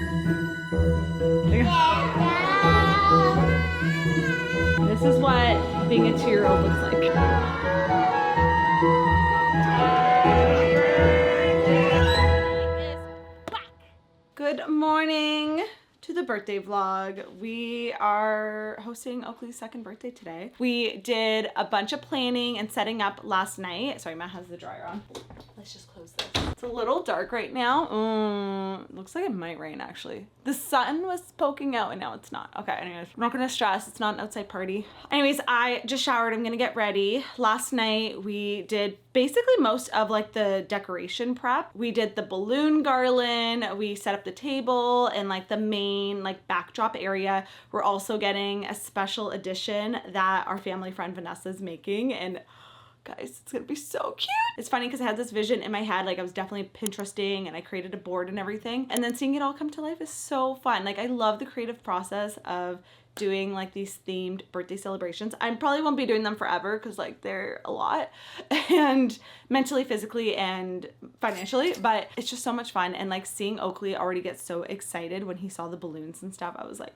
This is what being a 2-year-old looks like. Good morning to the birthday vlog. We are hosting Oakley's second birthday today. We did a bunch of planning and setting up last night. Sorry, Matt has the dryer on. Let's just close this. It's a little dark right now. Looks like it might rain actually. The sun was poking out and now it's not. Okay, anyways, I'm not gonna stress. It's not an outside party. Anyways, I just showered. I'm gonna get ready. Last night we did basically most of like the decoration prep. We did the balloon garland. We set up the table and like the main like backdrop area. We're also getting a special edition that our family friend Vanessa is making, and guys, it's gonna be so cute. It's funny because I had this vision in my head, like I was definitely Pinteresting and I created a board and everything, and then seeing it all come to life is so fun. Like I love the creative process of doing like these themed birthday celebrations. I probably won't be doing them forever because like they're a lot and mentally, physically, and financially, but it's just so much fun. And like seeing Oakley already get so excited when he saw the balloons and stuff, I was like,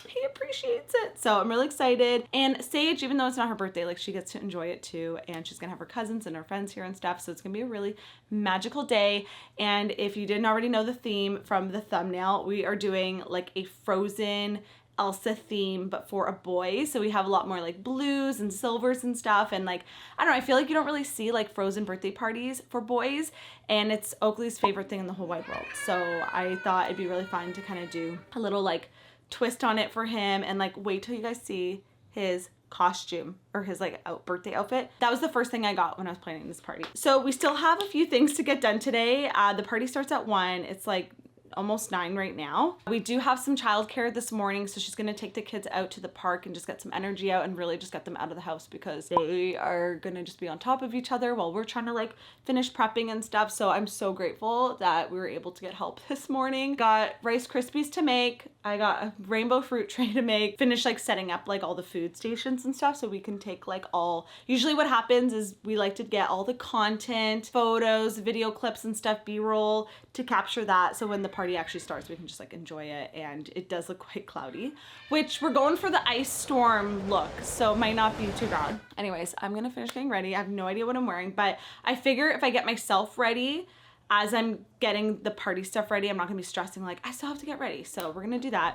he appreciates it. So I'm really excited. And Sage, even though it's not her birthday, like she gets to enjoy it too. And she's gonna have her cousins and her friends here and stuff. So it's gonna be a really magical day. And if you didn't already know the theme from the thumbnail, we are doing like a Frozen Elsa theme, but for a boy. So we have a lot more like blues and silvers and stuff. And like, I don't know, I feel like you don't really see like Frozen birthday parties for boys. And it's Oakley's favorite thing in the whole wide world. So I thought it'd be really fun to kind of do a little like twist on it for him, and like wait till you guys see his costume or his like birthday outfit. That was the first thing I got when I was planning this party. So we still have a few things to get done today. The party starts at 1. It's like almost 9 right now. We do have some childcare this morning, so she's gonna take the kids out to the park and just get some energy out and really just get them out of the house because they are gonna just be on top of each other while we're trying to like finish prepping and stuff. So I'm so grateful that we were able to get help this morning. Got Rice Krispies to make. I got a rainbow fruit tray to make. Finish like setting up like all the food stations and stuff so we can take like all, usually what happens is we like to get all the content, photos, video clips and stuff, B-roll to capture that. So when the party actually starts, we can just like enjoy it. And it does look quite cloudy, which we're going for the ice storm look. So it might not be too bad. Anyways, I'm gonna finish getting ready. I have no idea what I'm wearing, but I figure if I get myself ready, as I'm getting the party stuff ready, I'm not gonna be stressing like, I still have to get ready. So we're gonna do that.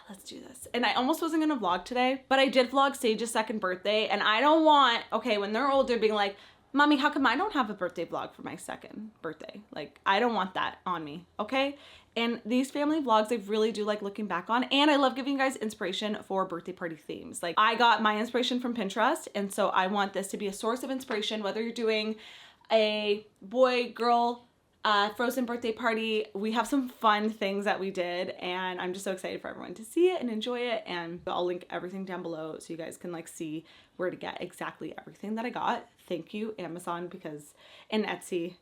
Let's do this. And I almost wasn't gonna vlog today, but I did vlog Sage's second birthday, and I don't want, okay, when they're older being like, Mommy, how come I don't have a birthday vlog for my second birthday? Like, I don't want that on me, okay? And these family vlogs, I really do like looking back on, and I love giving you guys inspiration for birthday party themes. Like, I got my inspiration from Pinterest, and so I want this to be a source of inspiration, whether you're doing a boy, girl, Frozen birthday party. We have some fun things that we did, and I'm just so excited for everyone to see it and enjoy it. And I'll link everything down below so you guys can like see where to get exactly everything that I got. Thank you, Amazon, because and Etsy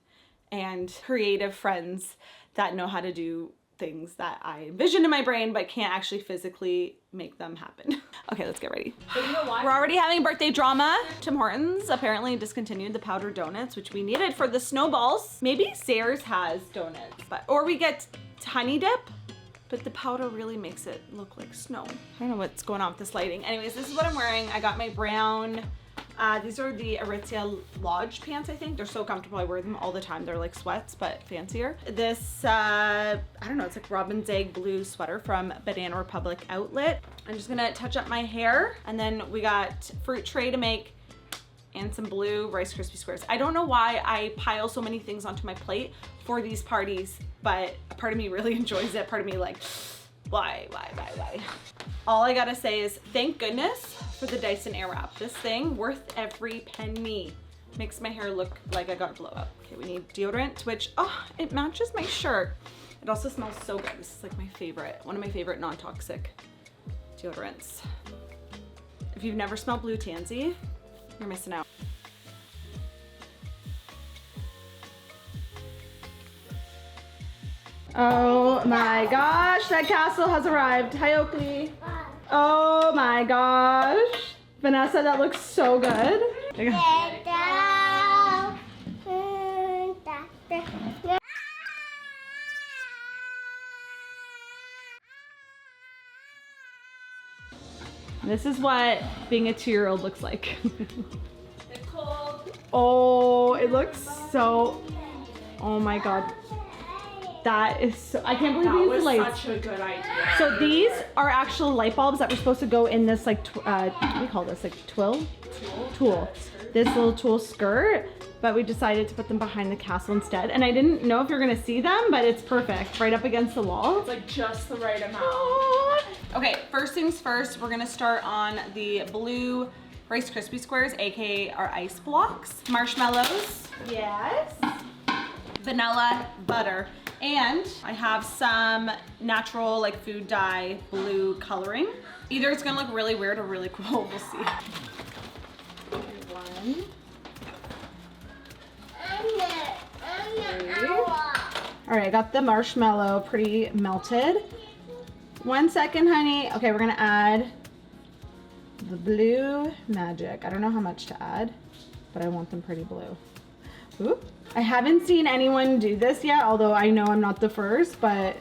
and creative friends that know how to do things that I envision in my brain but can't actually physically make them happen. Okay, let's get ready. So you know what? We're already having birthday drama. Tim Hortons apparently discontinued the powdered donuts, which we needed for the snowballs. Maybe Sayers has donuts, but or we get honey dip, but the powder really makes it look like snow. I don't know what's going on with this lighting. Anyways, this is what I'm wearing. I got my brown, these are the Aritzia Lodge pants, I think. They're so comfortable. I wear them all the time. They're like sweats, but fancier. This, I don't know, it's like Robin's Egg blue sweater from Banana Republic Outlet. I'm just gonna touch up my hair. And then we got fruit tray to make and some blue Rice Krispie squares. I don't know why I pile so many things onto my plate for these parties, but a part of me really enjoys it. Part of me like, why? All I gotta say is thank goodness for the Dyson Airwrap. This thing worth every penny. Makes my hair look like I got a blow up. Okay, we need deodorant, which, oh, it matches my shirt. It also smells so good. This is like my favorite, one of my favorite non-toxic deodorants. If you've never smelled Blue Tansy, you're missing out. Oh my gosh, that castle has arrived. Hi, Oakley. Oh my gosh. Vanessa, that looks so good. This is what being a 2-year-old looks like. Nikole. Oh, it looks so, oh my God. That is so, I can't believe these lights. Such a good idea. So these are actual light bulbs that were supposed to go in this like, what do we call this? Like tulle? This little tulle skirt, but we decided to put them behind the castle instead. And I didn't know if you're gonna see them, but it's perfect, right up against the wall. It's like just the right amount. Aww. Okay, first things first, we're gonna start on the blue Rice Krispie squares, aka our ice blocks. Marshmallows. Yes. Vanilla, butter. And I have some natural like food dye blue coloring. Either it's gonna look really weird or really cool, we'll see. One. Three. All right, I got the marshmallow pretty melted. 1 second, honey. Okay, we're gonna add the blue magic. I don't know how much to add, but I want them pretty blue. Ooh. I haven't seen anyone do this yet, although I know I'm not the first, but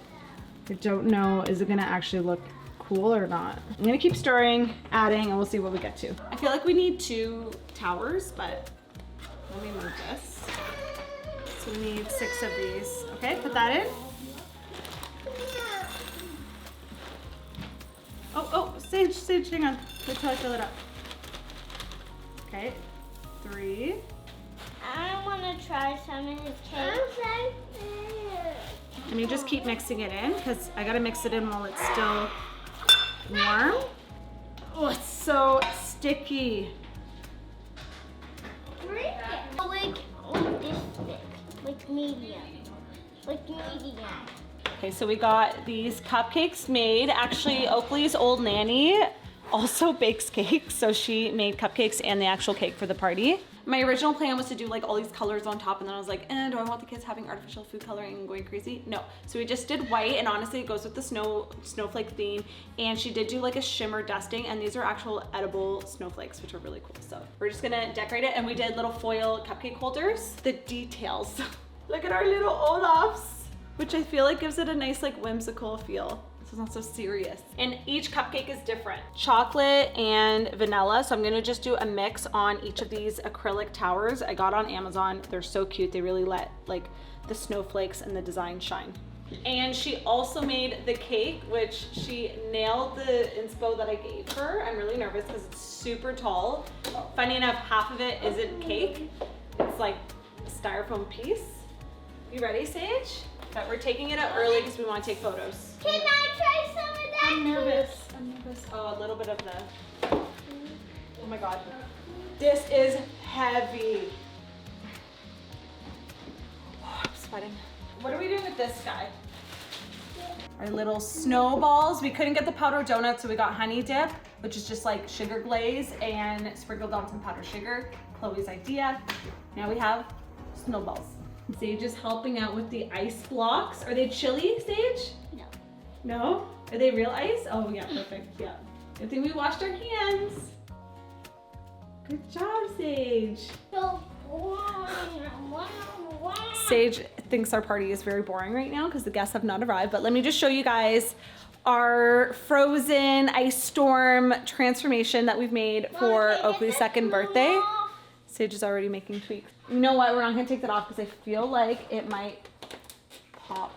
I don't know, is it gonna actually look cool or not? I'm gonna keep stirring, adding, and we'll see what we get to. I feel like we need 2 towers, but let me move this. So we need 6 of these. Okay, put that in. Oh, Sage, hang on. Wait till I fill it up. Okay, 3. I want to try some of his cake. Let me just keep mixing it in because I gotta mix it in while it's still warm. Oh, it's so sticky. Like this thick, like medium. Okay, so we got these cupcakes made. Actually, Oakley's old nanny also bakes cakes, so she made cupcakes and the actual cake for the party. My original plan was to do like all these colors on top, and then I was like, do I want the kids having artificial food coloring and going crazy? No. So we just did white, and honestly it goes with the snowflake theme, and she did do like a shimmer dusting, and these are actual edible snowflakes, which are really cool. So we're just gonna decorate it, and we did little foil cupcake holders. The details. Look at our little Olafs, which I feel like gives it a nice like whimsical feel. So it's not so serious. And each cupcake is different. Chocolate and vanilla. So I'm gonna just do a mix on each of these acrylic towers I got on Amazon. They're so cute. They really let like the snowflakes and the design shine. And she also made the cake, which she nailed the inspo that I gave her. I'm really nervous because it's super tall. Funny enough, half of it isn't cake. It's like a styrofoam piece. You ready, Sage? But we're taking it out early because we want to take photos. Can I try some of that? I'm nervous. Oh, a little bit of the, oh my God. This is heavy. Oh, I'm sweating. What are we doing with this guy? Our little snowballs. We couldn't get the powdered donut, so we got honey dip, which is just like sugar glaze and sprinkled on some powdered sugar. Chloe's idea. Now we have snowballs. Sage is helping out with the ice blocks. Are they chili, Sage? No. No? Are they real ice? Oh yeah, perfect, yeah. Good thing we washed our hands. Good job, Sage. So boring. Sage thinks our party is very boring right now because the guests have not arrived, but let me just show you guys our frozen ice storm transformation that we've made for Oakley's 2nd birthday. Sage is already making tweaks. You know what? We're not gonna take that off because I feel like it might pop.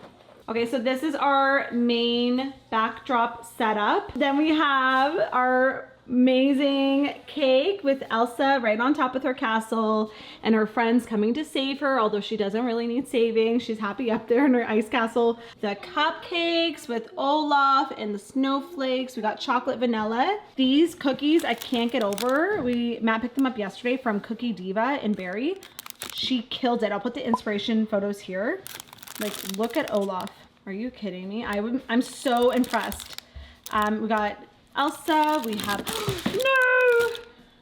Okay, so this is our main backdrop setup. Then we have our amazing cake with Elsa right on top with her castle and her friends coming to save her, although she doesn't really need saving. She's happy up there in her ice castle. The cupcakes with Olaf and the snowflakes. We got chocolate vanilla. These cookies I can't get over. Matt picked them up yesterday from Cookie Diva in Barrie. She killed it. I'll put the inspiration photos here. Like, look at Olaf. Are you kidding me? I'm so impressed. We got Elsa, we have, no!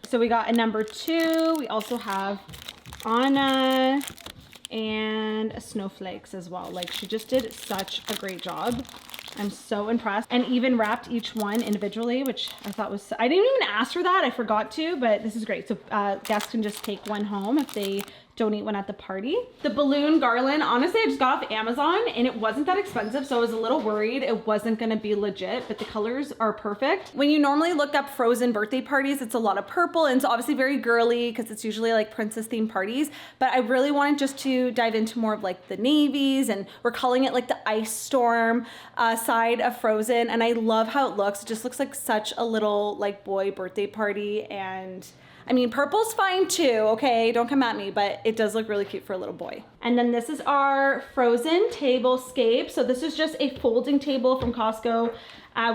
So we got a number 2. We also have Anna and snowflakes as well. Like, she just did such a great job. I'm so impressed. And even wrapped each one individually, which I thought was, I didn't even ask for that. I forgot to, but this is great. So guests can just take one home if they don't eat one at the party. The balloon garland, honestly, I just got off Amazon and it wasn't that expensive, so I was a little worried it wasn't gonna be legit, but the colors are perfect. When you normally look up frozen birthday parties, it's a lot of purple, and it's obviously very girly because it's usually like princess themed parties, but I really wanted just to dive into more of like the navies, and we're calling it like the ice storm side of Frozen, and I love how it looks. It just looks like such a little like boy birthday party, and I mean, purple's fine too, okay? Don't come at me, but it does look really cute for a little boy. And then this is our Frozen tablescape. So this is just a folding table from Costco.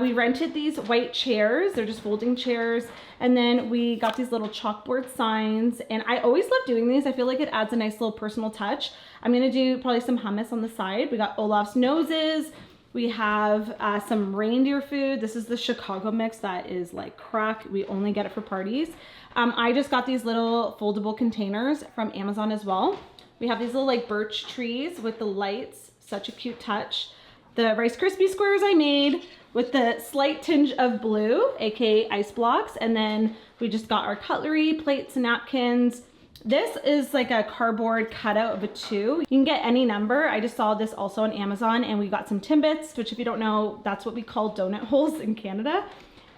We rented these white chairs. They're just folding chairs. And then we got these little chalkboard signs. And I always love doing these. I feel like it adds a nice little personal touch. I'm gonna do probably some hummus on the side. We got Olaf's noses. We have some reindeer food. This is the Chicago mix that is like crack. We only get it for parties. I just got these little foldable containers from Amazon as well. We have these little like birch trees with the lights, such a cute touch. The Rice Krispie squares I made with the slight tinge of blue, aka ice blocks. And then we just got our cutlery, plates, napkins. This is like a cardboard cutout of a 2. You can get any number. I just saw this also on Amazon, and we got some Timbits, which if you don't know, that's what we call donut holes in Canada.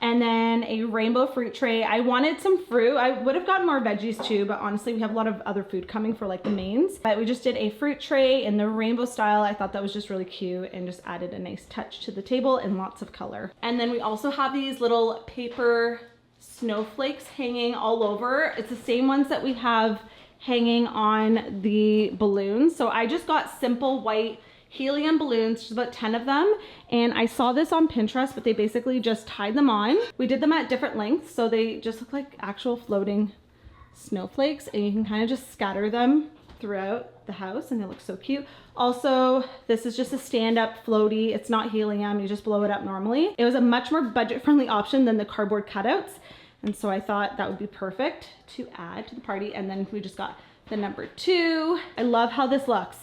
And then a rainbow fruit tray. I wanted some fruit. I would have gotten more veggies too, but honestly, we have a lot of other food coming for like the mains. But we just did a fruit tray in the rainbow style. I thought that was just really cute and just added a nice touch to the table and lots of color. And then we also have these little paper snowflakes hanging all over. It's the same ones that we have hanging on the balloons. So I just got simple white helium balloons, just about 10 of them. And I saw this on Pinterest, but they basically just tied them on. We did them at different lengths, so they just look like actual floating snowflakes, and you can kind of just scatter them throughout the house, and they look so cute. Also, this is just a stand-up floaty. It's not helium, you just blow it up normally. It was a much more budget-friendly option than the cardboard cutouts, and so I thought that would be perfect to add to the party. And then we just got the number 2. I love how this looks.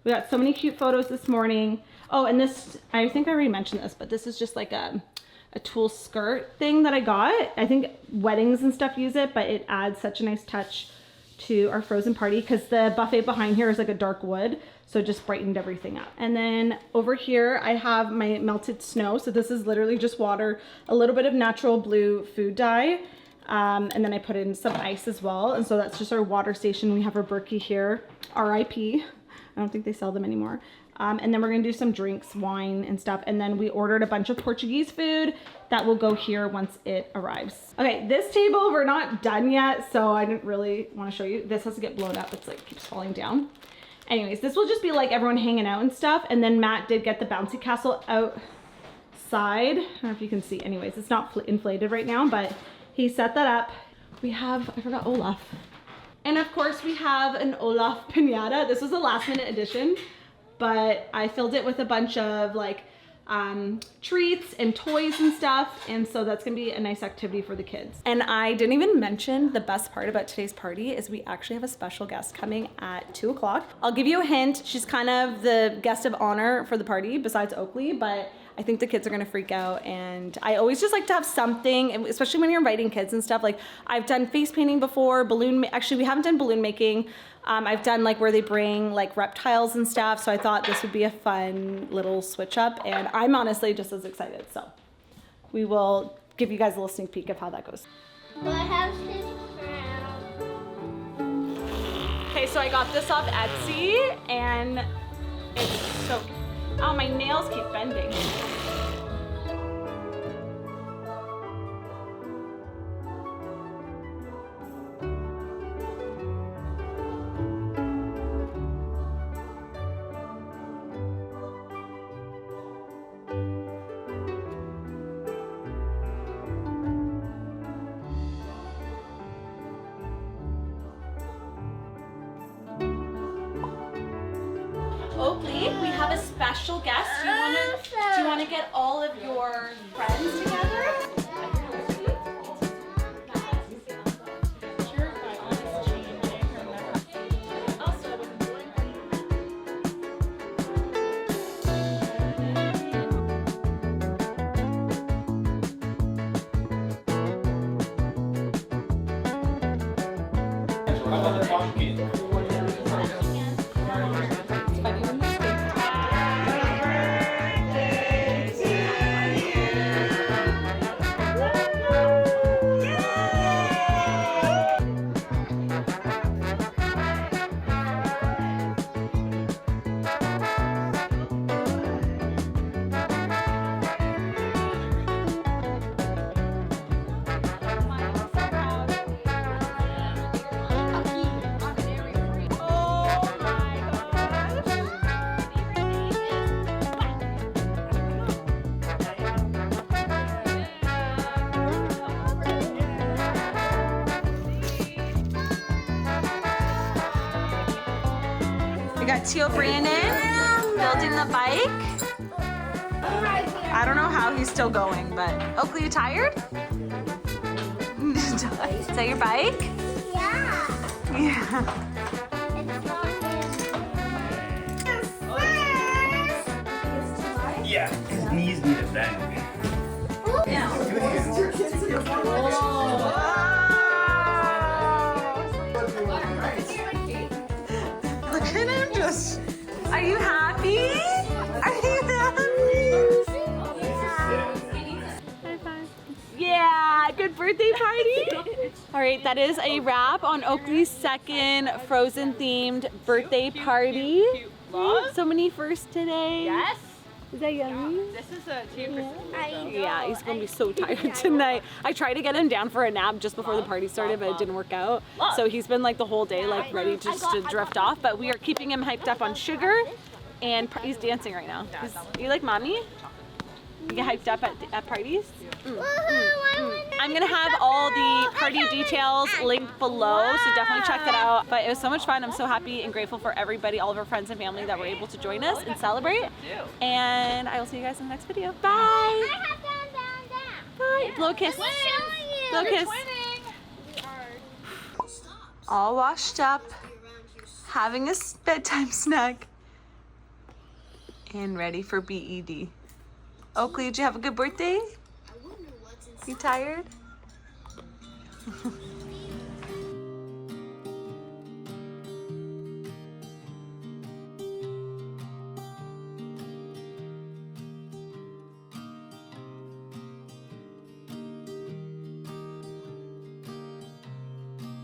We got so many cute photos this morning. Oh, and this, I think I already mentioned this, but this is just like a tulle skirt thing that I got. I think weddings and stuff use it, but it adds such a nice touch to our Frozen party because the buffet behind here is like a dark wood, so it just brightened everything up. And then over here, I have my melted snow. So this is literally just water, a little bit of natural blue food dye, and then I put in some ice as well. And so that's just our water station. We have our Berkey here, RIP. I don't think they sell them anymore. And then we're gonna do some drinks, wine and stuff. And then we ordered a bunch of Portuguese food that will go here once it arrives. Okay, this table, we're not done yet, so I didn't really wanna show you. This has to get blown up. It's like keeps falling down. Anyways, this will just be like everyone hanging out and stuff. And then Matt did get the bouncy castle outside. I don't know if you can see. Anyways, it's not inflated right now, but he set that up. We have, I forgot Olaf. And of course we have an Olaf piñata. This was a last minute addition, but I filled it with a bunch of like treats and toys and stuff. And so that's gonna be a nice activity for the kids. And I didn't even mention the best part about today's party is we actually have a special guest coming at 2 o'clock. I'll give you a hint. She's kind of the guest of honor for the party besides Oakley, but I think the kids are gonna freak out, and I always just like to have something, especially when you're inviting kids and stuff. Like I've done face painting before, actually we haven't done balloon making. I've done like where they bring like reptiles and stuff, so I thought this would be a fun little switch up, and I'm honestly just as excited. So we will give you guys a little sneak peek of how that goes. What house is brown? Okay, so I got this off Etsy, and it's so, oh, my nails keep bending. Oakley, we have a special guest. Do you want to get all of your friends together? How about the pumpkin? We got Teal Brandon building the bike. I don't know how he's still going, but Oakley, you tired? Is that your bike? Yeah. Yeah. Yeah, his knees need a bend. Look at him just. Are you happy? Are you happy? Yeah, good birthday party. All right, that is a wrap on Oakley's second Frozen themed birthday party. So many firsts today. Yes. Is that yummy? This is a team Yeah, he's gonna be so tired tonight. I tried to get him down for a nap just before the party started, but it didn't work out. So he's been like the whole day like ready just to drift off, but we are keeping him hyped up on sugar, and he's dancing right now. You like mommy? You get hyped up at parties? I'm gonna have all the party details linked below, so definitely check that out. But it was so much fun. I'm so happy and grateful for everybody, all of our friends and family that were able to join us and celebrate. And I will see you guys in the next video. Bye! Bye! Blow a kiss. Blow a kiss. All washed up, having a bedtime snack, and ready for BED. Oakley, did you have a good birthday? You tired?